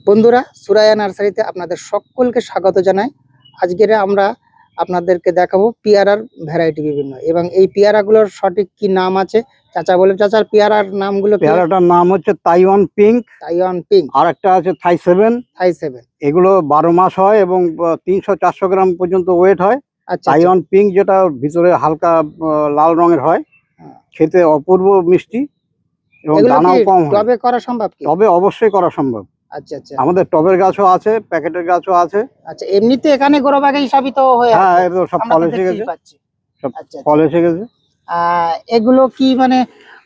বন্ধুরা, সুরাইয়া নার্সারিতে আপনাদের সকলকে স্বাগত জানাই। আজকের আমরা আপনাদেরকে দেখাবো পেয়ারার ভ্যারাইটি বিভিন্ন, এবং এই পেয়ারাগুলোর সঠিক কি নাম আছে চাচা বলে। চাচার পেয়ারার নামগুলো কি? পেয়ারাটার নাম হচ্ছে তাইওয়ান পিঙ্ক, আর একটা আছে থাই সেভেন। এগুলো 12 মাস হয় এবং 300-400 গ্রাম পর্যন্ত ওয়েট হয়। তাইওয়ান পিঙ্ক যেটা ভিতরে হালকা লাল রঙের হয়, খেতে অপূর্ব মিষ্টি এবং দানাও কম হয়। টবে করা সম্ভব কি? টবে অবশ্যই করা সম্ভব। আচ্ছা আচ্ছা, আমাদের টবের গাছও আছে, প্যাকেটের গাছও আছে। আচ্ছা, এমনিতে এখানে গ্রো ব্যাগেই সবই তো হয়ে আছে। হ্যাঁ, এগুলো সব ফল এসে গেছে, সব ফল এসে গেছে। এগুলো কি মানে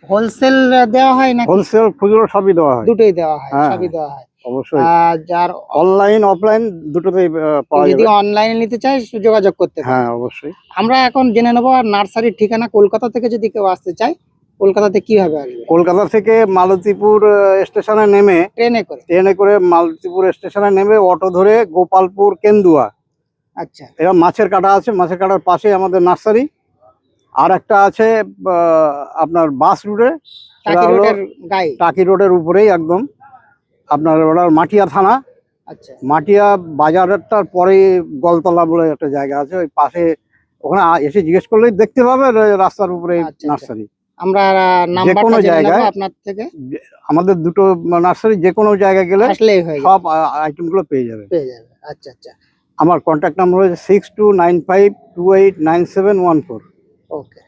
হোলসেল দেওয়া হয় না? হোলসেল, খুচরো সবই দেওয়া হয়। দুটোই দেওয়া হয়, সবই দেওয়া হয় অবশ্যই। যার অনলাইন অফলাইন দুটোতেই পাওয়া যাবে। যদি অনলাইনে নিতে চাই যোগাযোগ করতে পারে। হ্যাঁ, অবশ্যই। আমরা এখন জেনে নেবো আর নার্সারির ঠিকানা। কলকাতা থেকে যদি কেউ আসতে চায়, কলকাতাতে কিভাবে আসবে? কলকাতা থেকে মালতীপুর স্টেশনে নেমে ট্রেনে করে মালতীপুর স্টেশনে নেমে অটো ধরে গোপালপুর কেন্দুয়া। আচ্ছা, এরা মাছের কাটা আছে, মাছের কাটার পাশে আমাদের নার্সারি। আর একটা আছে আপনার বাস রুটে, টাকি রোডের উপরেই একদম আপনার ওটা মাটিয়া থানা। আচ্ছা, মাটিয়া বাজারটার পরে গলতলা বলে একটা জায়গা আছে, ওই পাশে। ওখানে এসে জিজ্ঞেস করলেই দেখতে পাবে রাস্তার উপরে নার্সারি। আমরা যে কোনো জায়গায় আপনার থেকে, আমাদের দুটো নার্সারি যে কোনো জায়গায় গেলে সব আইটেমগুলো পেয়ে যাবে। আচ্ছা আচ্ছা, আমার কন্ট্যাক্ট নাম্বার হচ্ছে 6295289714। ওকে।